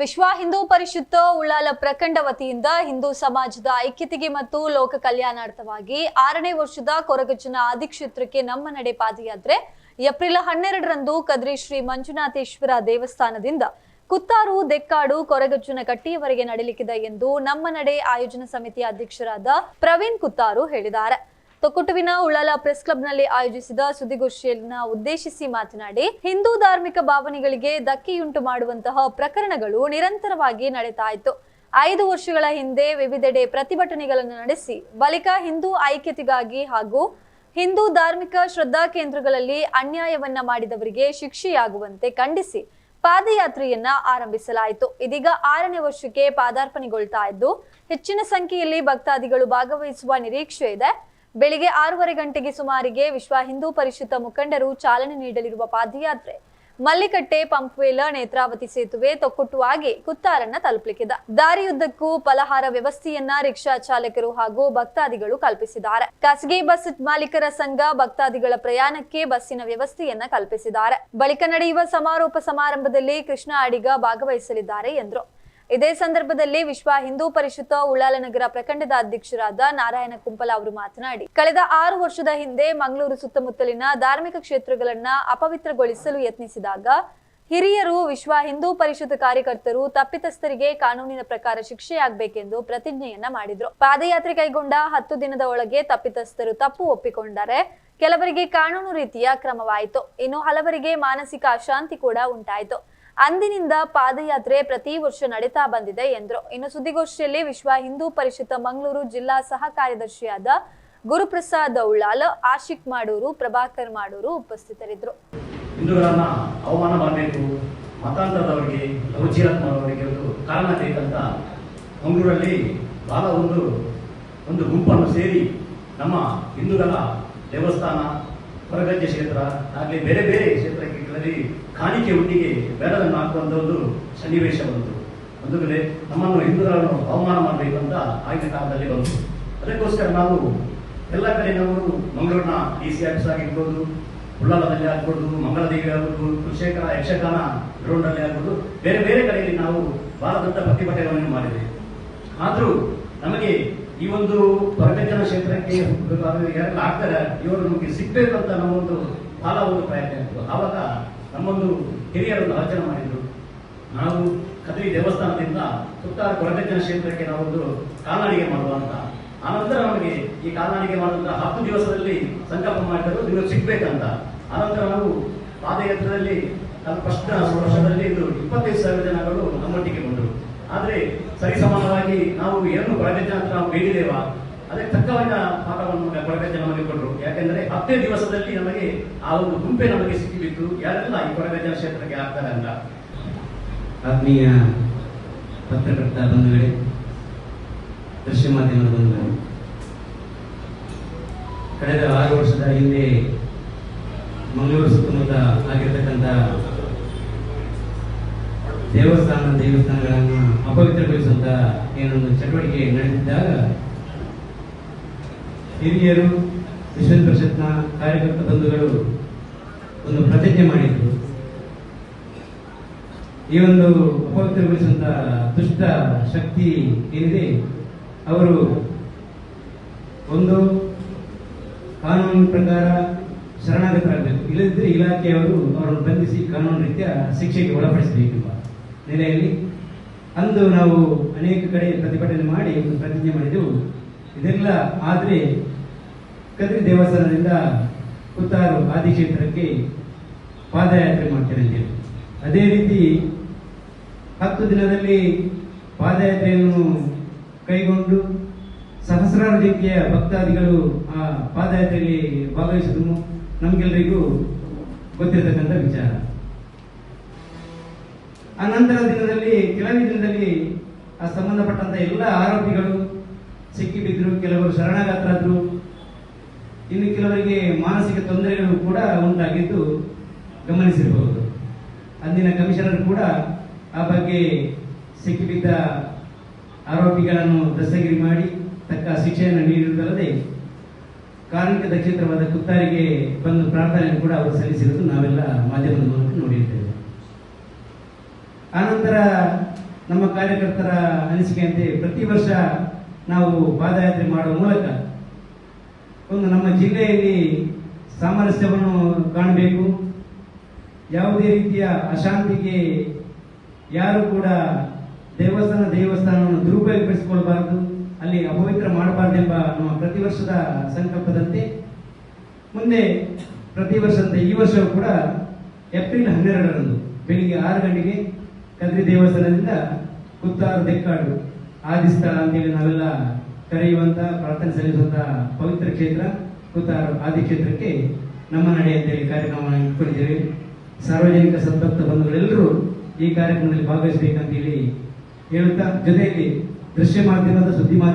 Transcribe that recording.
ವಿಶ್ವ ಹಿಂದೂ ಪರಿಷತ್ ಉಳ್ಳಾಲ ಪ್ರಖಂಡ ವತಿಯಿಂದ ಹಿಂದೂ ಸಮಾಜದ ಐಕ್ಯತೆಗೆ ಮತ್ತು ಲೋಕ ಕಲ್ಯಾಣಾರ್ಥವಾಗಿ 6ನೇ ವರ್ಷದ ಕೊರಗಜ್ಜನ ಆದಿಕ್ಷೇತ್ರಕ್ಕೆ ನಮ್ಮ ನಡೆ ಪಾದಯಾತ್ರೆ ಏಪ್ರಿಲ್ 12ರಂದು ಕದ್ರಿ ಶ್ರೀ ಮಂಜುನಾಥೇಶ್ವರ ದೇವಸ್ಥಾನದಿಂದ ಕುತ್ತಾರು ದೆಕ್ಕಾಡು ಕೊರಗಜ್ಜನ ಕಟ್ಟಿಯವರೆಗೆ ನಡೆಯಲಿದೆ ಎಂದು ನಮ್ಮ ನಡೆ ಆಯೋಜನಾ ಸಮಿತಿಯ ಅಧ್ಯಕ್ಷರಾದ ಪ್ರವೀಣ್ ಕುತ್ತಾರು ಹೇಳಿದ್ದಾರೆ. ತೊಕ್ಕೊಟ್ಟುವಿನ ಉಳ್ಳಾಲ ಪ್ರೆಸ್ ಕ್ಲಬ್ನಲ್ಲಿ ಆಯೋಜಿಸಿದ ಸುದ್ದಿಗೋಷ್ಠಿಯನ್ನು ಉದ್ದೇಶಿಸಿ ಮಾತನಾಡಿ, ಹಿಂದೂ ಧಾರ್ಮಿಕ ಭಾವನೆಗಳಿಗೆ ಧಕ್ಕೆಯುಂಟು ಮಾಡುವಂತಹ ಪ್ರಕರಣಗಳು ನಿರಂತರವಾಗಿ ನಡೀತಾ ಇತ್ತು. 5 ವರ್ಷಗಳ ಹಿಂದೆ ವಿವಿಧೆಡೆ ಪ್ರತಿಭಟನೆಗಳನ್ನು ನಡೆಸಿ ಬಳಿಕ ಹಿಂದೂ ಐಕ್ಯತೆಗಾಗಿ ಹಾಗೂ ಹಿಂದೂ ಧಾರ್ಮಿಕ ಶ್ರದ್ಧಾ ಕೇಂದ್ರಗಳಲ್ಲಿ ಅನ್ಯಾಯವನ್ನ ಮಾಡಿದವರಿಗೆ ಶಿಕ್ಷೆಯಾಗುವಂತೆ ಖಂಡಿಸಿ ಪಾದಯಾತ್ರೆಯನ್ನ ಆರಂಭಿಸಲಾಯಿತು. ಇದೀಗ 6ನೇ ವರ್ಷಕ್ಕೆ ಪಾದಾರ್ಪಣೆಗೊಳ್ತಾ ಇದ್ದು ಹೆಚ್ಚಿನ ಸಂಖ್ಯೆಯಲ್ಲಿ ಭಕ್ತಾದಿಗಳು ಭಾಗವಹಿಸುವ ನಿರೀಕ್ಷೆ ಇದೆ. ಬೆಳಿಗ್ಗೆ 6:30 ಗಂಟೆಗೆ ಸುಮಾರಿಗೆ ವಿಶ್ವ ಹಿಂದೂ ಪರಿಷತ್ ಮುಖಂಡರು ಚಾಲನೆ ನೀಡಲಿರುವ ಪಾದಯಾತ್ರೆ ಮಲ್ಲಿಕಟ್ಟೆ, ಪಂಪ್ವೇಲ್, ನೇತ್ರಾವತಿ ಸೇತುವೆ, ತೊಕ್ಕೊಟ್ಟು ಆಗಿ ಕುತ್ತಾರನ್ನ ತಲುಪಲಿಕ್ಕಿದೆ. ದಾರಿಯುದ್ದಕ್ಕೂ ಫಲಹಾರ ವ್ಯವಸ್ಥೆಯನ್ನ ರಿಕ್ಷಾ ಚಾಲಕರು ಹಾಗೂ ಭಕ್ತಾದಿಗಳು ಕಲ್ಪಿಸಿದ್ದಾರೆ. ಖಾಸಗಿ ಬಸ್ ಮಾಲೀಕರ ಸಂಘ ಭಕ್ತಾದಿಗಳ ಪ್ರಯಾಣಕ್ಕೆ ಬಸ್ಸಿನ ವ್ಯವಸ್ಥೆಯನ್ನ ಕಲ್ಪಿಸಿದ್ದಾರೆ. ಬಳಿಕ ನಡೆಯುವ ಸಮಾರೋಪ ಸಮಾರಂಭದಲ್ಲಿ ಕೃಷ್ಣ ಅಡಿಗ ಭಾಗವಹಿಸಲಿದ್ದಾರೆ ಎಂದರು. ಇದೇ ಸಂದರ್ಭದಲ್ಲಿ ವಿಶ್ವ ಹಿಂದೂ ಪರಿಷತ್ ಉಳ್ಳಾಲ ನಗರ ಪ್ರಖಂಡದ ಅಧ್ಯಕ್ಷರಾದ ನಾರಾಯಣ ಕುಂಪಲ ಅವರು ಮಾತನಾಡಿ, ಕಳೆದ 6 ವರ್ಷದ ಹಿಂದೆ ಮಂಗಳೂರು ಸುತ್ತಮುತ್ತಲಿನ ಧಾರ್ಮಿಕ ಕ್ಷೇತ್ರಗಳನ್ನ ಅಪವಿತ್ರಗೊಳಿಸಲು ಯತ್ನಿಸಿದಾಗ ಹಿರಿಯರು ವಿಶ್ವ ಹಿಂದೂ ಪರಿಷತ್ ಕಾರ್ಯಕರ್ತರು ತಪ್ಪಿತಸ್ಥರಿಗೆ ಕಾನೂನಿನ ಪ್ರಕಾರ ಶಿಕ್ಷೆಯಾಗಬೇಕೆಂದು ಪ್ರತಿಜ್ಞೆಯನ್ನ ಮಾಡಿದ್ರು. ಪಾದಯಾತ್ರೆ ಕೈಗೊಂಡ 10 ದಿನದ ಒಳಗೆ ತಪ್ಪಿತಸ್ಥರು ತಪ್ಪು ಒಪ್ಪಿಕೊಂಡರೆ ಕೆಲವರಿಗೆ ಕಾನೂನು ರೀತಿಯ ಕ್ರಮವಾಯಿತು. ಇನ್ನು ಹಲವರಿಗೆ ಮಾನಸಿಕ ಅಶಾಂತಿ ಕೂಡ ಉಂಟಾಯಿತು. ಅಂದಿನಿಂದ ಪಾದಯಾತ್ರೆ ಪ್ರತಿ ವರ್ಷ ನಡೀತಾ ಬಂದಿದೆ ಎಂದರು. ಇನ್ನು ಸುದ್ದಿಗೋಷ್ಠಿಯಲ್ಲಿ ವಿಶ್ವ ಹಿಂದೂ ಪರಿಷತ್ ಮಂಗಳೂರು ಜಿಲ್ಲಾ ಸಹ ಕಾರ್ಯದರ್ಶಿಯಾದ ಗುರುಪ್ರಸಾದ್ ಉಳ್ಳಾಲ್, ಆಶಿಕ್ ಮಾಡೂರು, ಪ್ರಭಾಕರ್ ಮಾಡೂರು ಉಪಸ್ಥಿತರಿದ್ದರು. ಹಿಂದೂಗಳನ್ನ ಅವಮಾನ ಮಾಡಬೇಕು, ಮತಾಂತರದವರಿಗೆ, ಲವಚೀರಾತ್ಮರವರಿಗೆ ಕಾರಣ ಬೇಕಂತ ಮಂಗಳೂರಲ್ಲಿ ಬಹಳ ಒಂದು ಗುಂಪನ್ನು ಸೇರಿ ನಮ್ಮ ಹಿಂದೂಗಳ ದೇವಸ್ಥಾನ, ಕೊರಗಜ್ಜೆ ಕ್ಷೇತ್ರ ಆಗಲಿ ಬೇರೆ ಬೇರೆ ಕ್ಷೇತ್ರಗಳಲ್ಲಿ ಕಾಣಿಕೆ ಹುಟ್ಟಿಗೆ ಬೇಡದನ್ನು ಹಾಕುವಂಥ ಒಂದು ಸನ್ನಿವೇಶ ಬಂತು. ಒಂದು ಕಡೆ ನಮ್ಮನ್ನು ಹಿಂದೂಗಳನ್ನು ಅವಮಾನ ಮಾಡಬೇಕು ಅಂತ ಆಗಿನ ಕಾಲದಲ್ಲಿ ಬಂತು. ಅದಕ್ಕೋಸ್ಕರ ನಾವು ಎಲ್ಲ ಕಡೆ ನಾವು ಮಂಗಳೂರಿನ DC ಆಫೀಸ್ ಆಗಿರ್ಬೋದು, ಉಳ್ಳಾಲದಲ್ಲಿ ಆಗ್ಬೋದು, ಮಂಗಳದೇವಿ ಆಗ್ಬೋದು, ಕುಲಶೇಖರ ಯಕ್ಷಗಾನ ಗ್ರೌಂಡಲ್ಲಿ ಆಗ್ಬೋದು, ಬೇರೆ ಬೇರೆ ಕಡೆಯಲ್ಲಿ ನಾವು ಬಹಳ ದೊಡ್ಡ ಪ್ರತಿಭಟನೆಗಳನ್ನು ಮಾಡಿದ್ದೇವೆ. ಆದರೂ ನಮಗೆ ಈ ಒಂದು ಕೊರಗಜ್ಜನ ಕ್ಷೇತ್ರಕ್ಕೆ ಯಾರೆಲ್ಲ ಆಗ್ತಾರೆ ಇವರು ನಮಗೆ ಸಿಗ್ಬೇಕು ಅಂತ ನಮ್ಮೊಂದು ಬಹಳ ಒಂದು ಪ್ರಯತ್ನ ಇತ್ತು. ಆವಾಗ ನಮ್ಮೊಂದು ಹಿರಿಯರನ್ನು ಆಲೋಚನೆ ಮಾಡಿದ್ರು, ನಾವು ಕದ್ರಿ ದೇವಸ್ಥಾನದಿಂದ ಸುತ್ತಾರು ಕೊರಗಜ್ಜನ ಕ್ಷೇತ್ರಕ್ಕೆ ನಾವೊಂದು ಕಾಲ್ನಡಿಗೆ ಮಾಡುವ ಅಂತ. ಆನಂತರ ನಮಗೆ ಈ ಕಾಲ್ನಡಿಗೆ ಮಾಡುವಂತ 10 ದಿವಸದಲ್ಲಿ ಸಂಕಲ್ಪ ಮಾಡಿದರು, ನೀವು ಸಿಗ್ಬೇಕಂತ. ಆನಂತರ ನಾವು ಪಾದಯಾತ್ರೆಯಲ್ಲಿ ಫಸ್ಟ್ ವರ್ಷದಲ್ಲಿ 25,000 ಜನಗಳು ನಮ್ಮೊಟ್ಟಿಗೆ ಬಂದರು. ಆದರೆ ಸರಿಸಮಾನವಾಗಿ ನಾವು ಏನು ಕೊರಗಜ್ಜನ ಅಂತ ನಾವು ಬೇಡಿದೇವಾ ಅದಕ್ಕೆ ತಕ್ಕವಾದ ಪಾಠವನ್ನು ಕೊರಗಜ್ಜನ ನಮಗೆ ಕೊಟ್ಟರು. ಯಾಕೆಂದ್ರೆ 10 ದಿವಸದಲ್ಲಿ ನಮಗೆ ಆ ಒಂದು ಗುಂಪೆ ನಮಗೆ ಸಿಕ್ಕಿಬಿತ್ತು, ಯಾರೆಲ್ಲ ಈ ಕೊರಗಜ್ಜನ ಕ್ಷೇತ್ರಕ್ಕೆ ಆಗ್ತಾರೆ ಅಂತ. ಆತ್ಮೀಯ ಪತ್ರಕರ್ತ ಬಂಧುಗಳೇ, ದೃಶ್ಯ ಮಾಧ್ಯಮದ ಬಂಧುಗಳು, ಕಳೆದ 6 ವರ್ಷದ ಹಿಂದೆ ಮಂಗಳೂರು ಸುತ್ತಮುತ್ತ ಆಗಿರತಕ್ಕಂಥ ದೇವಸ್ಥಾನಗಳನ್ನು ಅಪವಿತ್ರಗೊಳಿಸುವಂತ ಏನೊಂದು ಚಟುವಟಿಕೆ ನಡೆದಿದ್ದಾಗ ಹಿರಿಯರು, ವಿಶ್ವ ಪರಿಷತ್ನ ಕಾರ್ಯಕರ್ತ ಬಂಧುಗಳು ಒಂದು ಪ್ರತಿಜ್ಞೆ ಮಾಡಿದ್ರು. ಈ ಒಂದು ಅಪವಿತ್ರಗೊಳಿಸುವಂತ ದುಷ್ಟ ಶಕ್ತಿ ಏನಿದೆ ಅವರು ಒಂದು ಕಾನೂನಿನ ಪ್ರಕಾರ ಶರಣಾಗತರಾಗಬೇಕು, ಇಲ್ಲದಿದ್ದರೆ ಇಲಾಖೆಯವರು ಅವರನ್ನು ಬಂಧಿಸಿ ಕಾನೂನು ರೀತಿಯ ಶಿಕ್ಷೆಗೆ ಒಳಪಡಿಸಬೇಕೆಂಬ ನೆಲೆಯಲ್ಲಿ ಅಂದು ನಾವು ಅನೇಕ ಕಡೆ ಪ್ರತಿಭಟನೆ ಮಾಡಿ ಒಂದು ಪ್ರತಿಜ್ಞೆ ಮಾಡಿದೆವು. ಇದೆಲ್ಲ ಆದರೆ ಕದ್ರಿ ದೇವಸ್ಥಾನದಿಂದ ಕುತ್ತಾರು ಆದಿಕ್ಷೇತ್ರಕ್ಕೆ ಪಾದಯಾತ್ರೆ ಮಾಡ್ತೇನೆ ಅಂತೇಳಿ ಅದೇ ರೀತಿ 10 ದಿನದಲ್ಲಿ ಪಾದಯಾತ್ರೆಯನ್ನು ಕೈಗೊಂಡು ಸಹಸ್ರಾರು ಸಂಖ್ಯೆಯ ಭಕ್ತಾದಿಗಳು ಆ ಪಾದಯಾತ್ರೆಯಲ್ಲಿ ಭಾಗವಹಿಸುವುದು ನಮಗೆಲ್ಲರಿಗೂ ಗೊತ್ತಿರತಕ್ಕಂಥ ವಿಚಾರ. ಆ ನಂತರ ದಿನದಲ್ಲಿ ಕೆಲವೇ ದಿನದಲ್ಲಿ ಆ ಸಂಬಂಧಪಟ್ಟಂತ ಎಲ್ಲ ಆರೋಪಿಗಳು ಸಿಕ್ಕಿಬಿದ್ರು, ಕೆಲವರು ಶರಣಾಗತರಾದ್ರು, ಇನ್ನು ಕೆಲವರಿಗೆ ಮಾನಸಿಕ ತೊಂದರೆಗಳು ಕೂಡ ಉಂಟಾಗಿದ್ದು ಗಮನಿಸಿರಬಹುದು. ಅಂದಿನ ಕಮಿಷನರ್ ಕೂಡ ಆ ಬಗ್ಗೆ ಸಿಕ್ಕಿಬಿದ್ದ ಆರೋಪಿಗಳನ್ನು ದಸ್ತಗಿರಿ ಮಾಡಿ ತಕ್ಕ ಶಿಕ್ಷೆಯನ್ನು ನೀಡಿರುವುದಲ್ಲದೆ ಕಾರ್ಮಿಕ ಕ್ಷೇತ್ರವಾದ ಕುತ್ತಾರಿಗೆ ಬಂದು ಪ್ರಾರ್ಥನೆ ಕೂಡ ಅವರು ಸಲ್ಲಿಸಿರುವುದು ನಾವೆಲ್ಲ ಮಾಧ್ಯಮದ ಮೂಲಕ ನೋಡಿರ್ತೇವೆ. ಆನಂತರ ನಮ್ಮ ಕಾರ್ಯಕರ್ತರ ಅನಿಸಿಕೆಯಂತೆ ಪ್ರತಿ ವರ್ಷ ನಾವು ಪಾದಯಾತ್ರೆ ಮಾಡುವ ಮೂಲಕ ಒಂದು ನಮ್ಮ ಜಿಲ್ಲೆಯಲ್ಲಿ ಸಾಮರಸ್ಯವನ್ನು ಕಾಣಬೇಕು. ಯಾವುದೇ ರೀತಿಯ ಅಶಾಂತಿಗೆ ಯಾರು ಕೂಡ ದೇವಸ್ಥಾನವನ್ನು ದುರುಪಯೋಗಪಡಿಸಿಕೊಳ್ಳಬಾರದು, ಅಲ್ಲಿ ಅಪವಿತ್ರ ಮಾಡಬಾರದೆಂಬ ನಮ್ಮ ಪ್ರತಿ ವರ್ಷದ ಸಂಕಲ್ಪದಂತೆ ಮುಂದೆ ಪ್ರತಿ ವರ್ಷದಂತೆ ಈ ವರ್ಷವೂ ಕೂಡ ಏಪ್ರಿಲ್ 12ರಂದು ಬೆಳಿಗ್ಗೆ 6 ಗಂಟೆಗೆ ಕದ್ರಿ ದೇವಸ್ಥಾನದಿಂದ ಕುತ್ತಾರು ದೆಕ್ಕಾಡು ಆದಿಸ್ಥಳ ಅಂತೇಳಿ ನಾವೆಲ್ಲ ಕರೆಯುವಂತ ಪ್ರಾರ್ಥನೆ ಸಲ್ಲಿಸುವಂತ ಪವಿತ್ರ ಕ್ಷೇತ್ರ ಕುತ್ತಾರು ಆದಿಕ್ಷೇತ್ರಕ್ಕೆ ನಮ್ಮ ನಡೆ ಅಂತೇಳಿ ಕಾರ್ಯಕ್ರಮವನ್ನು ಇಟ್ಕೊಂಡಿದ್ದೇವೆ. ಸಾರ್ವಜನಿಕ ಸಂತಪ್ತ ಬಂಧುಗಳೆಲ್ಲರೂ ಈ ಕಾರ್ಯಕ್ರಮದಲ್ಲಿ ಭಾಗವಹಿಸಬೇಕಂತೇಳಿ ಹೇಳುತ್ತಾ, ಜೊತೆಯಲ್ಲಿ ದೃಶ್ಯ ಮಾಧ್ಯಮದ ಸುದ್ದಿ ಮಾಧ್ಯಮ